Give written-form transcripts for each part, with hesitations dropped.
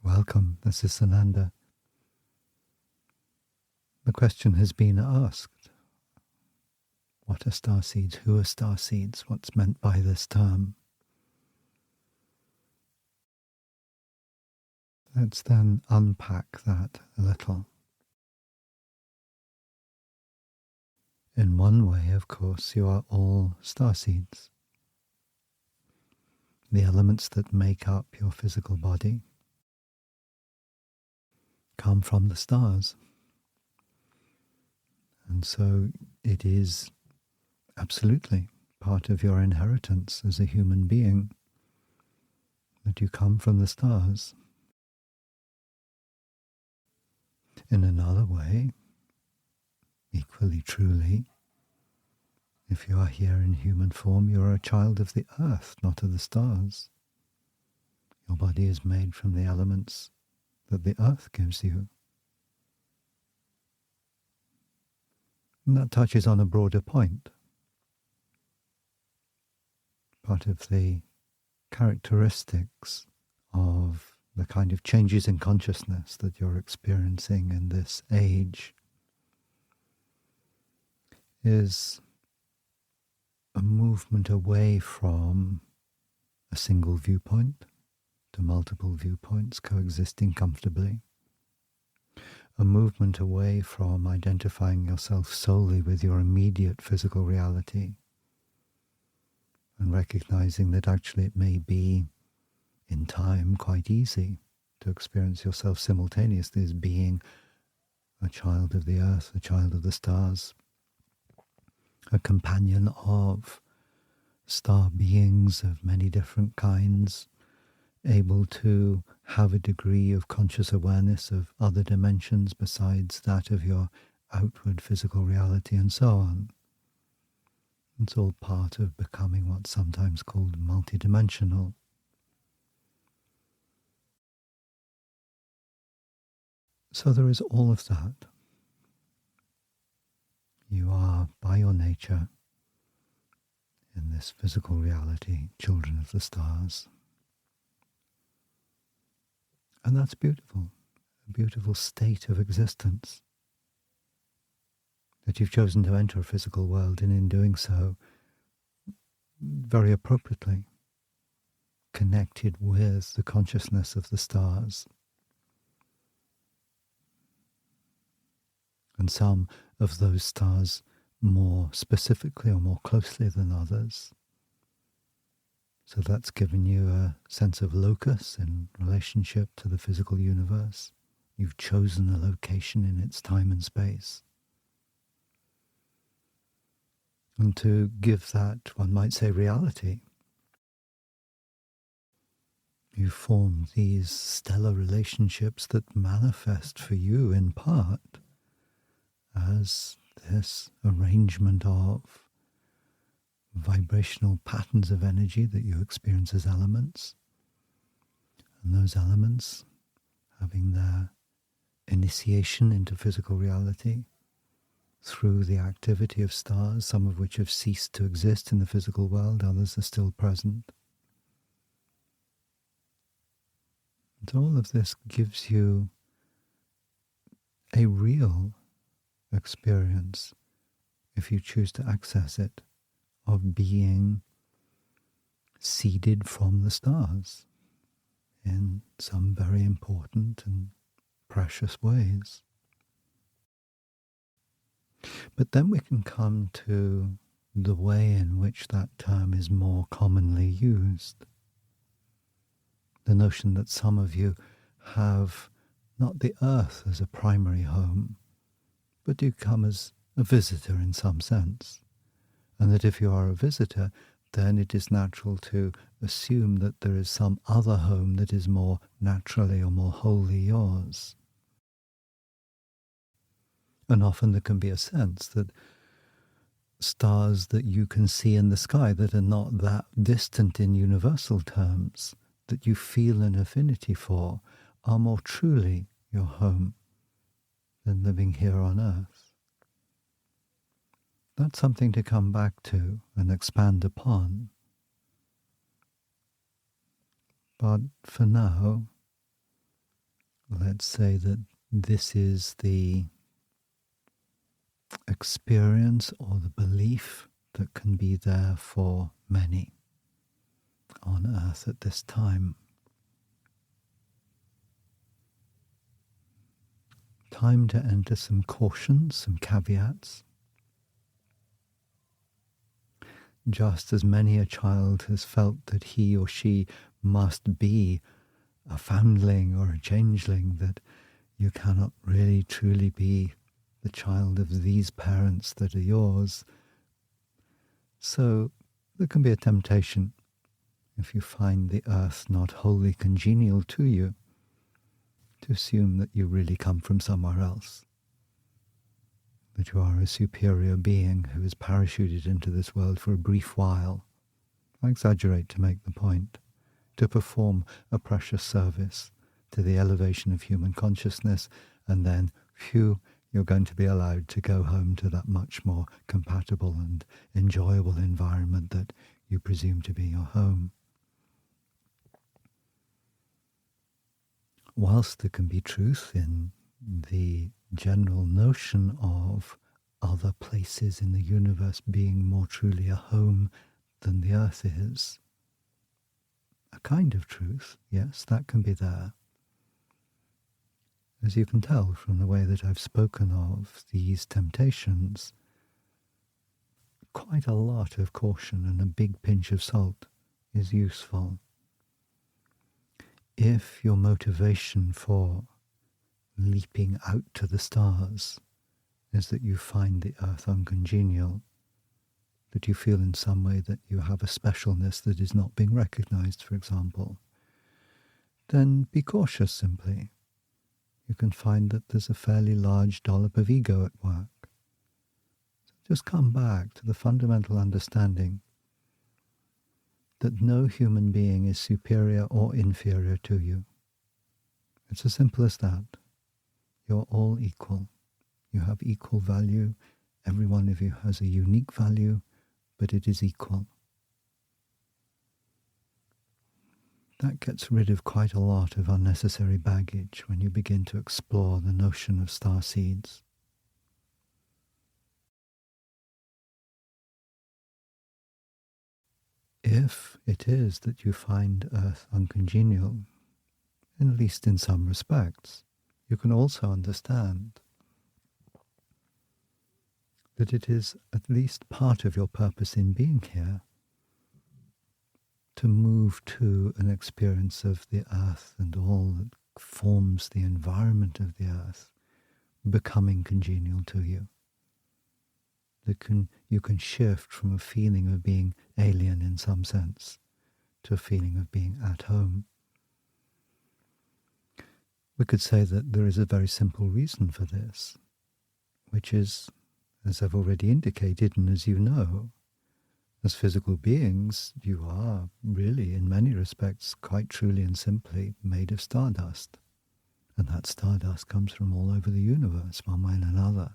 Welcome, this is Sananda. The question has been asked, what are starseeds? Who are starseeds? What's meant by this term? Let's then unpack that a little. In one way, of course, you are all starseeds. The elements that make up your physical body come from the stars. And so it is absolutely part of your inheritance as a human being that you come from the stars. In another way, equally truly, if you are here in human form, you are a child of the earth, not of the stars. Your body is made from the elements that the earth gives you. And that touches on a broader point. Part of the characteristics of the kind of changes in consciousness that you're experiencing in this age is a movement away from a single viewpoint to multiple viewpoints coexisting comfortably. A movement away from identifying yourself solely with your immediate physical reality and recognizing that actually it may be, in time, quite easy to experience yourself simultaneously as being a child of the earth, a child of the stars, a companion of star beings of many different kinds, able to have a degree of conscious awareness of other dimensions besides that of your outward physical reality, and so on. It's all part of becoming what's sometimes called multidimensional. So there is all of that. You are, by your nature, in this physical reality, children of the stars. And that's beautiful, a beautiful state of existence. That you've chosen to enter a physical world, and in doing so, very appropriately, connected with the consciousness of the stars. And some of those stars more specifically or more closely than others. So that's given you a sense of locus in relationship to the physical universe. You've chosen a location in its time and space. And to give that, one might say, reality, you form these stellar relationships that manifest for you in part as this arrangement of vibrational patterns of energy that you experience as elements, and those elements having their initiation into physical reality through the activity of stars, some of which have ceased to exist in the physical world, others are still present. And all of this gives you a real experience, if you choose to access it, of being seeded from the stars in some very important and precious ways. But then we can come to the way in which that term is more commonly used. The notion that some of you have not the earth as a primary home, but do come as a visitor in some sense. And that if you are a visitor, then it is natural to assume that there is some other home that is more naturally or more wholly yours. And often there can be a sense that stars that you can see in the sky that are not that distant in universal terms, that you feel an affinity for, are more truly your home than living here on earth. That's something to come back to and expand upon. But for now, let's say that this is the experience or the belief that can be there for many on earth at this time. Time to enter some cautions, some caveats. Just as many a child has felt that he or she must be a foundling or a changeling, that you cannot really truly be the child of these parents that are yours. So there can be a temptation, if you find the earth not wholly congenial to you, to assume that you really come from somewhere else, that you are a superior being who is parachuted into this world for a brief while. I exaggerate to make the point, to perform a precious service to the elevation of human consciousness, and then, phew, you're going to be allowed to go home to that much more compatible and enjoyable environment that you presume to be your home. Whilst there can be truth in the general notion of other places in the universe being more truly a home than the earth is, a kind of truth, yes, that can be there. As you can tell from the way that I've spoken of these temptations, quite a lot of caution and a big pinch of salt is useful. If your motivation for leaping out to the stars is that you find the earth uncongenial, that you feel in some way that you have a specialness that is not being recognized, for example, then be cautious simply. You can find that there's a fairly large dollop of ego at work. So just come back to the fundamental understanding that no human being is superior or inferior to you. It's as simple as that. You're all equal. You have equal value. Every one of you has a unique value, but it is equal. That gets rid of quite a lot of unnecessary baggage when you begin to explore the notion of starseeds. If it is that you find Earth uncongenial, at least in some respects, you can also understand that it is at least part of your purpose in being here to move to an experience of the earth and all that forms the environment of the earth becoming congenial to you. You can shift from a feeling of being alien in some sense to a feeling of being at home. We could say that there is a very simple reason for this, which is, as I've already indicated, and as you know, as physical beings, you are really, in many respects, quite truly and simply made of stardust. And that stardust comes from all over the universe, one way and another.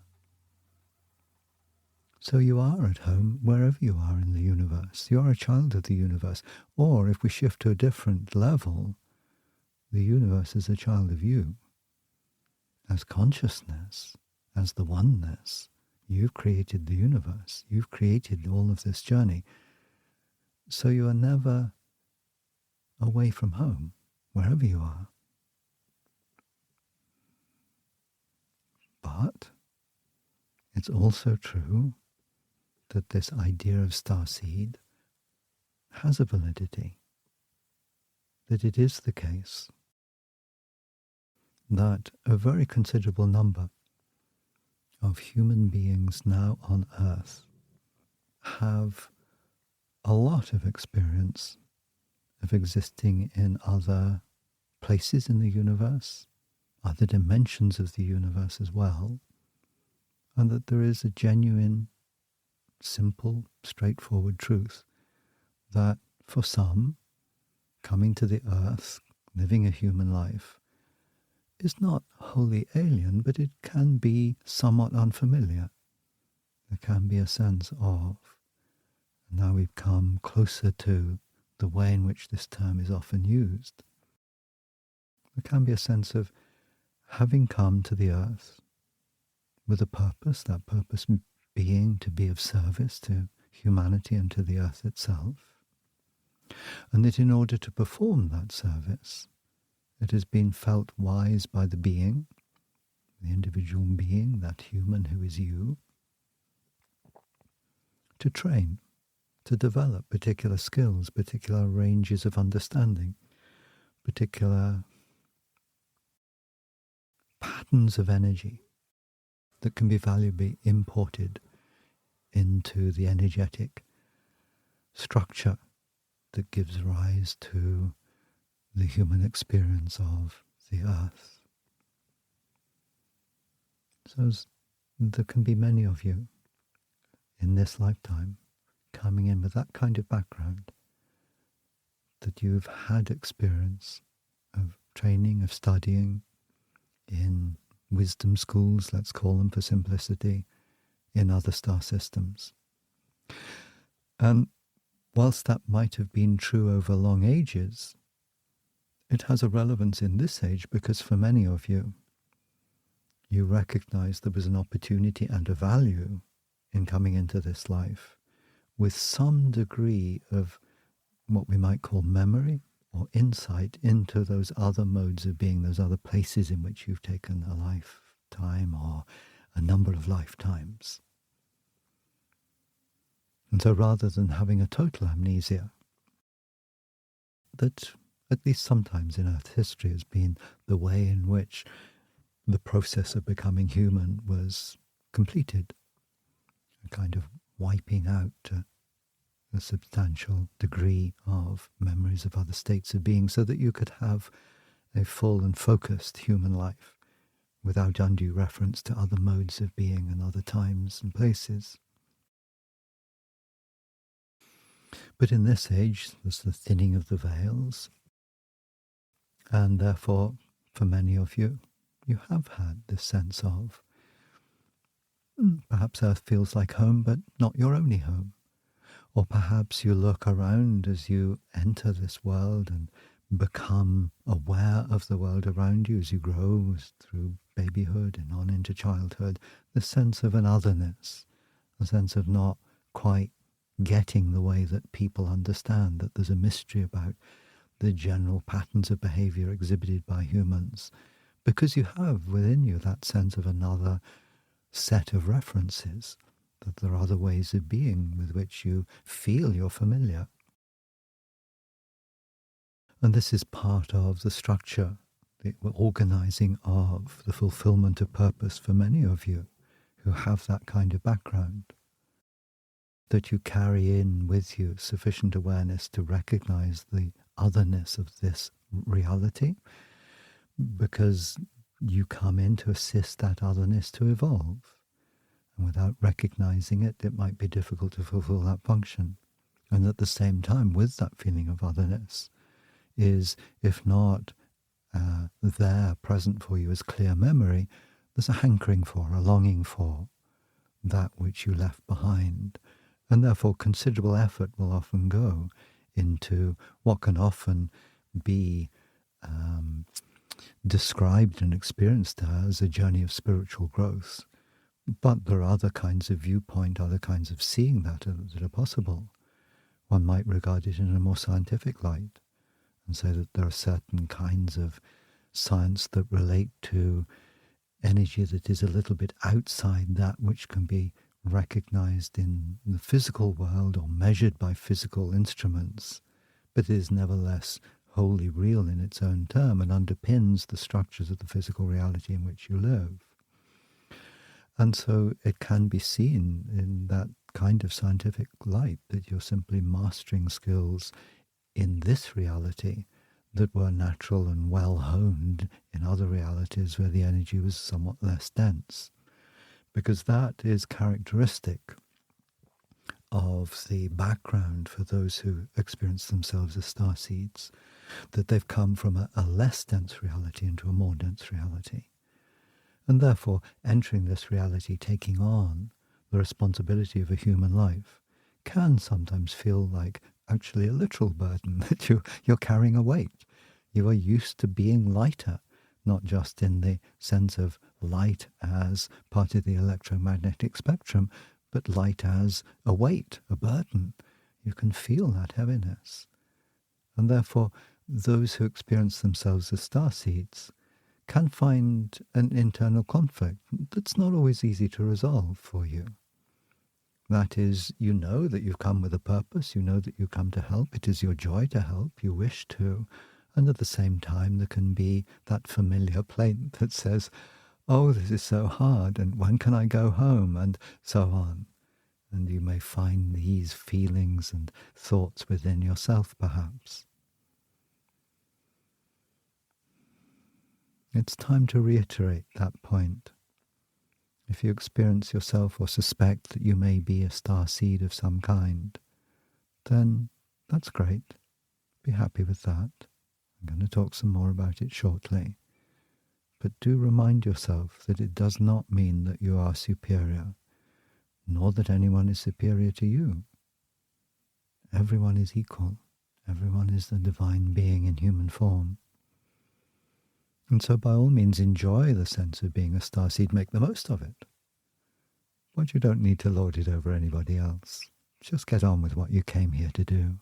So you are at home wherever you are in the universe. You are a child of the universe. Or if we shift to a different level, the universe is a child of you. As consciousness, as the oneness, you've created the universe. You've created all of this journey. So you are never away from home, wherever you are. But it's also true that this idea of starseed has a validity, that it is the case that a very considerable number of human beings now on Earth have a lot of experience of existing in other places in the universe, other dimensions of the universe as well, and that there is a genuine, simple, straightforward truth that for some, coming to the earth, living a human life, is not wholly alien, but it can be somewhat unfamiliar. There can be a sense of, now we've come closer to the way in which this term is often used, there can be a sense of having come to the earth with a purpose, that purpose being to be of service to humanity and to the earth itself, and that in order to perform that service, it has been felt wise by the being, the individual being, that human who is you, to train, to develop particular skills, particular ranges of understanding, particular patterns of energy that can be valuably imported into the energetic structure that gives rise to the human experience of the earth. So there can be many of you in this lifetime coming in with that kind of background, that you've had experience of training, of studying in wisdom schools, let's call them for simplicity, in other star systems. And whilst that might have been true over long ages, it has a relevance in this age because for many of you, you recognize there was an opportunity and a value in coming into this life with some degree of what we might call memory or insight into those other modes of being, those other places in which you've taken a lifetime or a number of lifetimes. And so rather than having a total amnesia, that at least sometimes in Earth history has been the way in which the process of becoming human was completed, a kind of wiping out a substantial degree of memories of other states of being so that you could have a full and focused human life without undue reference to other modes of being and other times and places. But in this age, there's the thinning of the veils, and therefore, for many of you, you have had this sense of perhaps Earth feels like home, but not your only home. Or perhaps you look around as you enter this world and become aware of the world around you as you grow through babyhood and on into childhood, the sense of an otherness, a sense of not quite getting the way that people understand, that there's a mystery about the general patterns of behavior exhibited by humans, because you have within you that sense of another set of references, that there are other ways of being with which you feel you're familiar. And this is part of the structure, the organizing of the fulfillment of purpose for many of you who have that kind of background, that you carry in with you sufficient awareness to recognize the otherness of this reality, because you come in to assist that otherness to evolve. And without recognizing it, it might be difficult to fulfill that function. And at the same time, with that feeling of otherness, is, if not there present for you as clear memory, there's a hankering for, a longing for that which you left behind. And therefore considerable effort will often go into what can often be described and experienced as a journey of spiritual growth. But there are other kinds of viewpoint, other kinds of seeing that are possible. One might regard it in a more scientific light and say that there are certain kinds of science that relate to energy that is a little bit outside that which can be recognized in the physical world or measured by physical instruments, but is nevertheless wholly real in its own term and underpins the structures of the physical reality in which you live. And so it can be seen in that kind of scientific light that you're simply mastering skills in this reality that were natural and well honed in other realities where the energy was somewhat less dense. Because that is characteristic of the background for those who experience themselves as starseeds, that they've come from a less dense reality into a more dense reality. And therefore, entering this reality, taking on the responsibility of a human life, can sometimes feel like actually a literal burden, that you're carrying a weight. You are used to being lighter, not just in the sense of light as part of the electromagnetic spectrum, but light as a weight, a burden. You can feel that heaviness. And therefore, those who experience themselves as starseeds can find an internal conflict that's not always easy to resolve for you. That is, you know that you've come with a purpose, you know that you come to help, it is your joy to help, you wish to, and at the same time there can be that familiar plaint that says, oh, this is so hard, and when can I go home, and so on. And you may find these feelings and thoughts within yourself, perhaps. It's time to reiterate that point. If you experience yourself or suspect that you may be a starseed of some kind, then that's great. Be happy with that. I'm going to talk some more about it shortly. But do remind yourself that it does not mean that you are superior, nor that anyone is superior to you. Everyone is equal. Everyone is the divine being in human form. And so by all means enjoy the sense of being a starseed, make the most of it. But you don't need to lord it over anybody else. Just get on with what you came here to do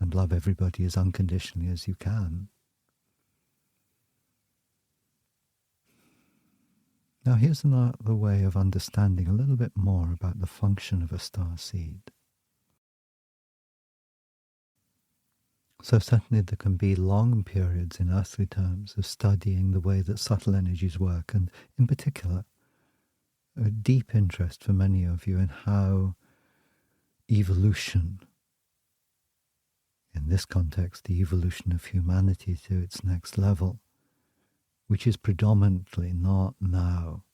and love everybody as unconditionally as you can. Now here's another way of understanding a little bit more about the function of a starseed. So certainly there can be long periods in earthly terms of studying the way that subtle energies work, and in particular, a deep interest for many of you in how evolution, in this context, the evolution of humanity to its next level, which is predominantly not now,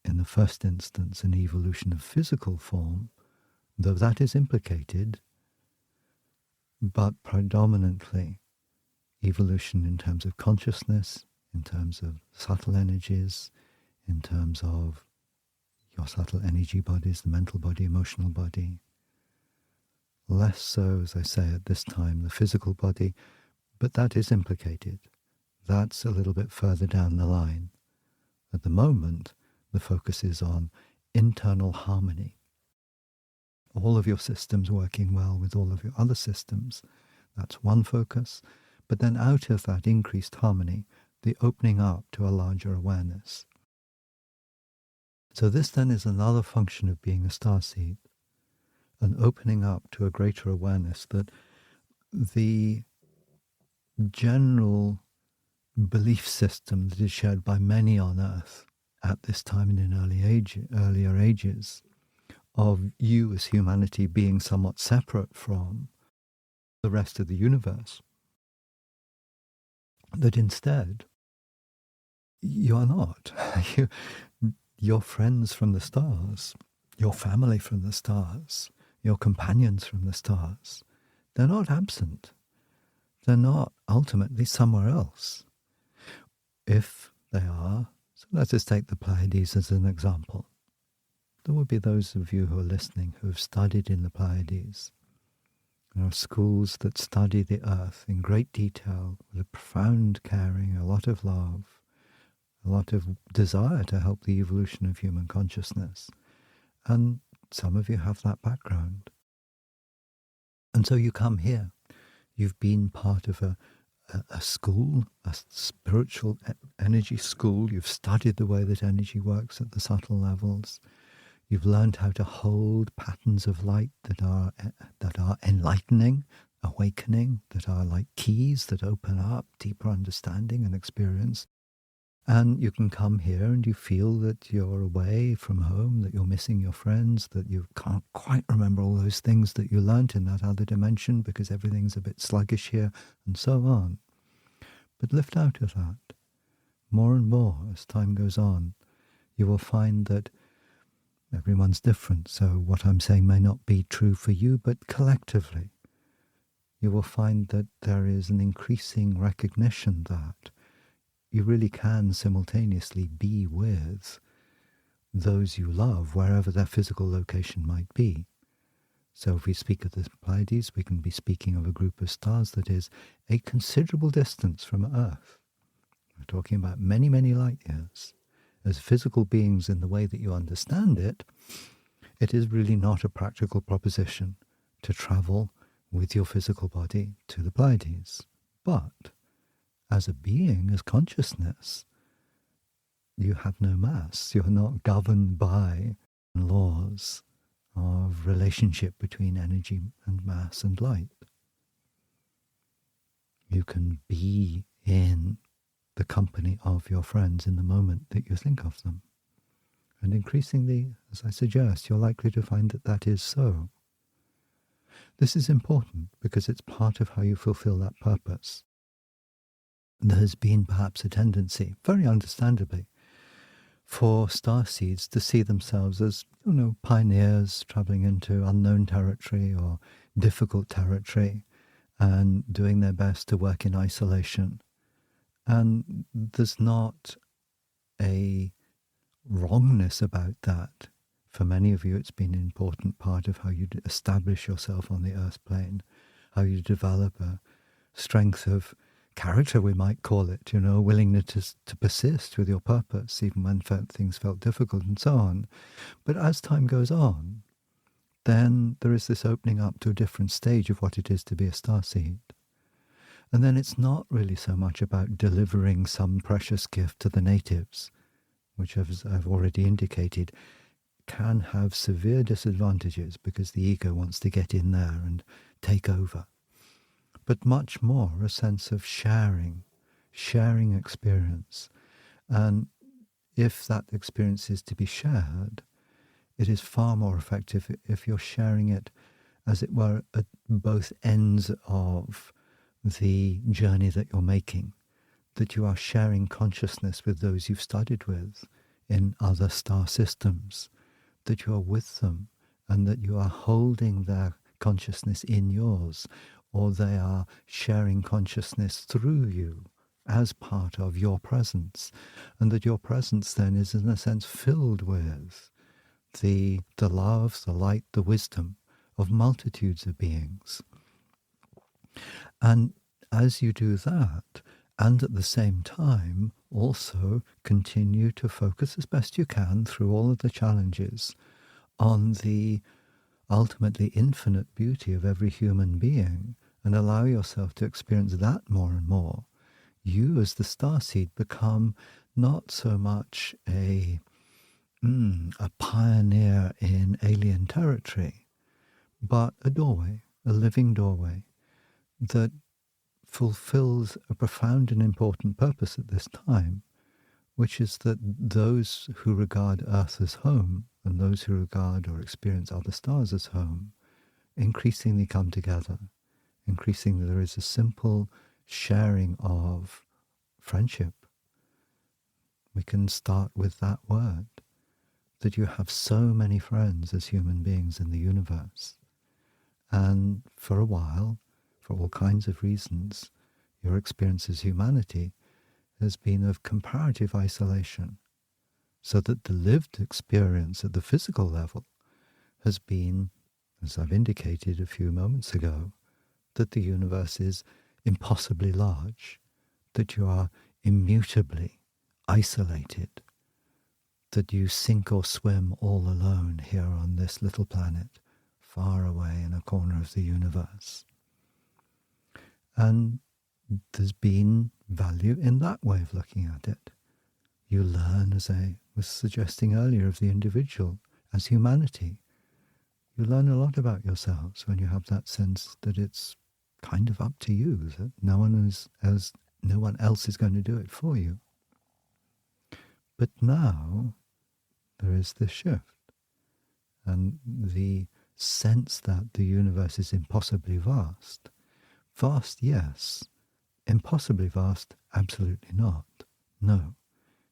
in the first instance, an evolution of physical form, though that is implicated, but predominantly evolution in terms of consciousness, in terms of subtle energies, in terms of your subtle energy bodies, the mental body, emotional body. Less so, as I say, at this time, the physical body, but that is implicated. That's a little bit further down the line. At the moment, the focus is on internal harmony. All of your systems working well with all of your other systems. That's one focus. But then out of that increased harmony, the opening up to a larger awareness. So this then is another function of being a starseed, an opening up to a greater awareness that the general belief system that is shared by many on Earth at this time and in earlier ages of you as humanity being somewhat separate from the rest of the universe, that instead you are not. Your friends from the stars, your family from the stars, your companions from the stars, they're not absent. They're not ultimately somewhere else. If they are, so let us take the Pleiades as an example. There will be those of you who are listening who have studied in the Pleiades. There are schools that study the earth in great detail, with a profound caring, a lot of love, a lot of desire to help the evolution of human consciousness. And some of you have that background. And so you come here. You've been part of a school, a spiritual energy school. You've studied the way that energy works at the subtle levels. You've learned how to hold patterns of light that are enlightening, awakening, that are like keys that open up deeper understanding and experience. And you can come here and you feel that you're away from home, that you're missing your friends, that you can't quite remember all those things that you learnt in that other dimension because everything's a bit sluggish here, and so on. But lift out of that. More and more as time goes on, you will find that everyone's different, so what I'm saying may not be true for you, but collectively, you will find that there is an increasing recognition that you really can simultaneously be with those you love, wherever their physical location might be. So if we speak of the Pleiades, we can be speaking of a group of stars that is a considerable distance from Earth. we're talking about many, many light years, as physical beings in the way that you understand it, it is really not a practical proposition to travel with your physical body to the Pleiades. But as a being, as consciousness, you have no mass. You're not governed by laws of relationship between energy and mass and light. You can be in the company of your friends in the moment that you think of them. And increasingly, as I suggest, you're likely to find that that is so. This is important because it's part of how you fulfill that purpose. There has been perhaps a tendency, very understandably, for starseeds to see themselves as, pioneers traveling into unknown territory or difficult territory and doing their best to work in isolation. And there's not a wrongness about that. For many of you, it's been an important part of how you establish yourself on the earth plane, how you develop a strength of character, we might call it, willingness to persist with your purpose, even when things felt difficult and so on. But as time goes on, then there is this opening up to a different stage of what it is to be a starseed. And then it's not really so much about delivering some precious gift to the natives, which, as I've already indicated, can have severe disadvantages because the ego wants to get in there and take over. But much more a sense of sharing experience. And if that experience is to be shared, it is far more effective if you're sharing it, as it were, at both ends of the journey that you're making, that you are sharing consciousness with those you've studied with in other star systems, that you are with them and that you are holding their consciousness in yours, or they are sharing consciousness through you as part of your presence, and that your presence then is in a sense filled with the love, the light, the wisdom of multitudes of beings. And as you do that, and at the same time also continue to focus as best you can through all of the challenges on the ultimately infinite beauty of every human being, and allow yourself to experience that more and more, you as the starseed become not so much a pioneer in alien territory, but a doorway, a living doorway that fulfills a profound and important purpose at this time, which is that those who regard Earth as home and those who regard or experience other stars as home increasingly come together. Increasingly there is a simple sharing of friendship. We can start with that word, that you have so many friends as human beings in the universe. And for a while, for all kinds of reasons, your experience as humanity has been of comparative isolation, so that the lived experience at the physical level has been, as I've indicated a few moments ago, that the universe is impossibly large, that you are immutably isolated, that you sink or swim all alone here on this little planet, far away in a corner of the universe. And there's been value in that way of looking at it. You learn, as I was suggesting earlier, of the individual as humanity. You learn a lot about yourselves when you have that sense that it's kind of up to you, that no one else is going to do it for you. But now there is this shift, and the sense that the universe is impossibly vast. Vast, yes. Impossibly vast, absolutely not. No.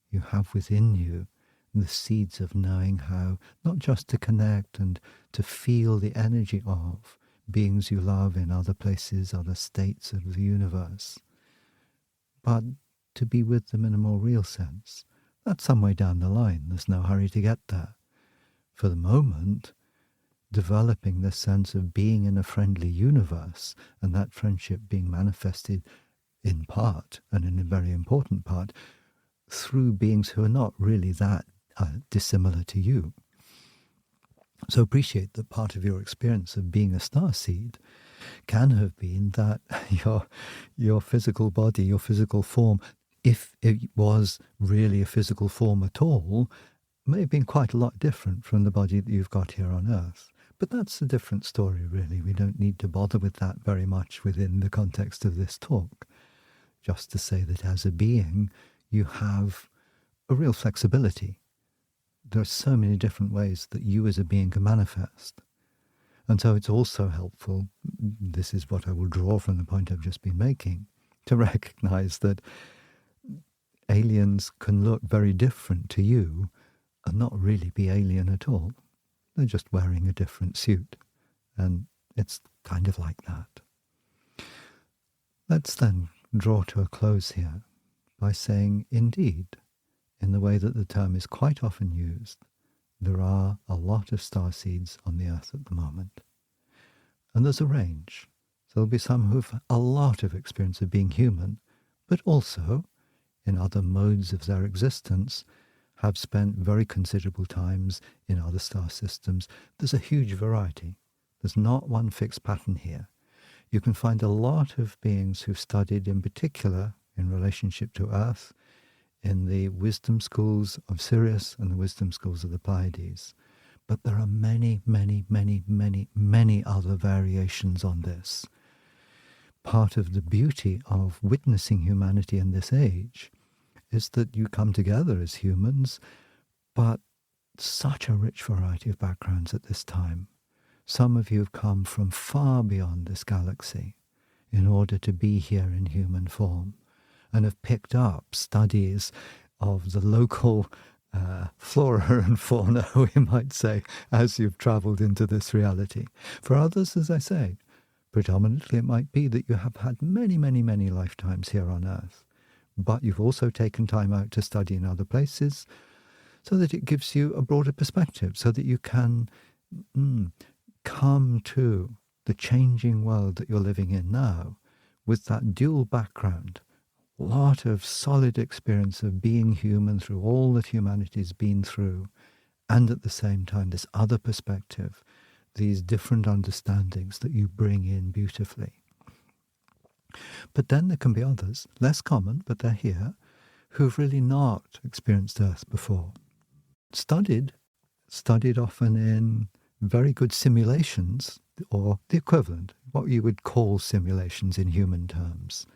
You have within you the seeds of knowing how not just to connect and to feel the energy of beings you love in other places, other states of the universe, but to be with them in a more real sense. That's some way down the line. There's no hurry to get there. For the moment, developing this sense of being in a friendly universe and that friendship being manifested in part, and in a very important part, through beings who are not really that dissimilar to you. So appreciate that part of your experience of being a starseed can have been that your physical body, your physical form, if it was really a physical form at all, may have been quite a lot different from the body that you've got here on Earth. But that's a different story, really. We don't need to bother with that very much within the context of this talk. Just to say that as a being, you have a real flexibility. There are so many different ways that you as a being can manifest. And so it's also helpful, this is what I will draw from the point I've just been making, to recognize that aliens can look very different to you and not really be alien at all. They're just wearing a different suit. And it's kind of like that. Let's then draw to a close here by saying, indeed, in the way that the term is quite often used, there are a lot of starseeds on the Earth at the moment. And there's a range. So there'll be some who've a lot of experience of being human, but also, in other modes of their existence, have spent very considerable times in other star systems. There's a huge variety. There's not one fixed pattern here. You can find a lot of beings who've studied in particular in relationship to Earth in the wisdom schools of Sirius and the wisdom schools of the Pleiades. But there are many, many, many, many, many other variations on this. Part of the beauty of witnessing humanity in this age is that you come together as humans, but such a rich variety of backgrounds at this time. Some of you have come from far beyond this galaxy in order to be here in human form, and have picked up studies of the local flora and fauna, we might say, as you've travelled into this reality. For others, as I say, predominantly it might be that you have had many, many, many lifetimes here on Earth, but you've also taken time out to study in other places so that it gives you a broader perspective, so that you can come to the changing world that you're living in now with that dual background. A lot of solid experience of being human through all that humanity's been through, and at the same time this other perspective, these different understandings that you bring in beautifully. But then there can be others, less common, but they're here, who've really not experienced Earth before. Studied often in very good simulations, or the equivalent, what you would call simulations in human terms.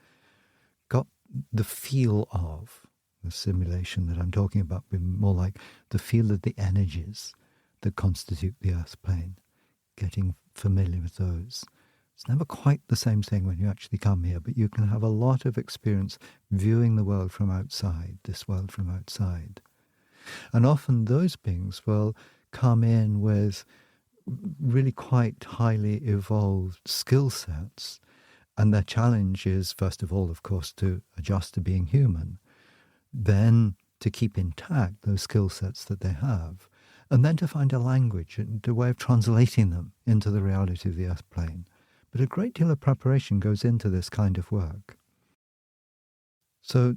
Got the feel of the simulation that I'm talking about, more like the feel of the energies that constitute the Earth plane, getting familiar with those. It's never quite the same thing when you actually come here, but you can have a lot of experience viewing the world from outside, this world from outside. And often those beings will come in with really quite highly evolved skill sets. And their challenge is, first of all, of course, to adjust to being human, then to keep intact those skill sets that they have, and then to find a language and a way of translating them into the reality of the Earth plane. But a great deal of preparation goes into this kind of work. So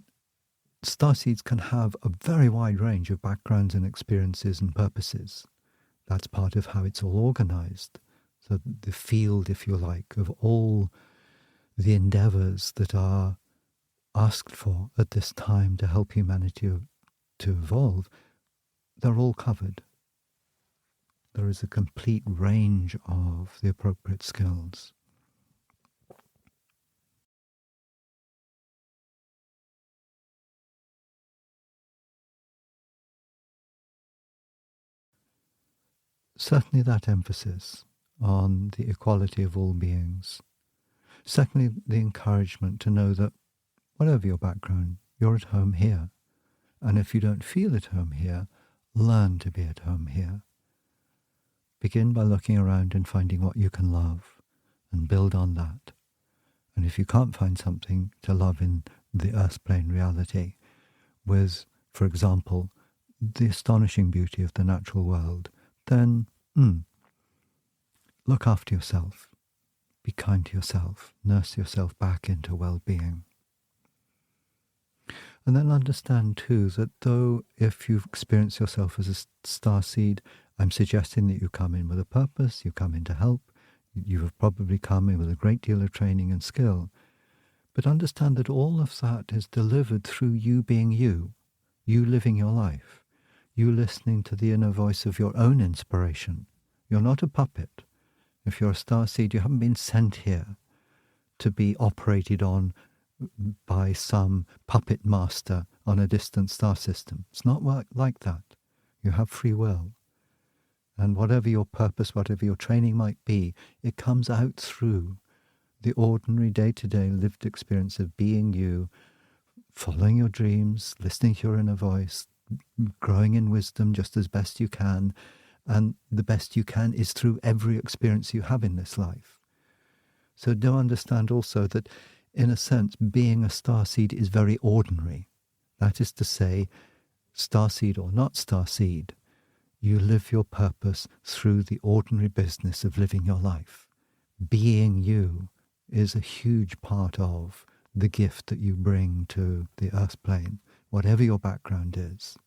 starseeds can have a very wide range of backgrounds and experiences and purposes. That's part of how it's all organized. So the field, if you like, of all the endeavors that are asked for at this time to help humanity to evolve, they're all covered. There is a complete range of the appropriate skills. Certainly that emphasis on the equality of all beings. Secondly, the encouragement to know that whatever your background, you're at home here. And if you don't feel at home here, learn to be at home here. Begin by looking around and finding what you can love and build on that. And if you can't find something to love in the earth plane reality with, for example, the astonishing beauty of the natural world, then look after yourself. Be kind to yourself. Nurse yourself back into well-being. And then understand too that though if you've experienced yourself as a starseed, I'm suggesting that you come in with a purpose, you come in to help, you have probably come in with a great deal of training and skill. But understand that all of that is delivered through you being you living your life, you listening to the inner voice of your own inspiration. You're not a puppet. If you're a starseed, you haven't been sent here to be operated on by some puppet master on a distant star system. It's not like that. You have free will. And whatever your purpose, whatever your training might be, it comes out through the ordinary day-to-day lived experience of being you, following your dreams, listening to your inner voice, growing in wisdom just as best you can. And the best you can is through every experience you have in this life. So do understand also that, in a sense, being a starseed is very ordinary. That is to say, starseed or not starseed, you live your purpose through the ordinary business of living your life. Being you is a huge part of the gift that you bring to the earth plane, whatever your background is.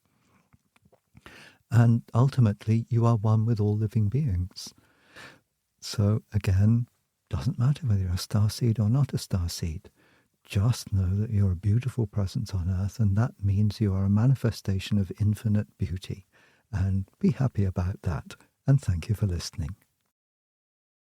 And ultimately, you are one with all living beings. So again, doesn't matter whether you're a starseed or not a starseed. Just know that you're a beautiful presence on earth, and that means you are a manifestation of infinite beauty. And be happy about that. And thank you for listening.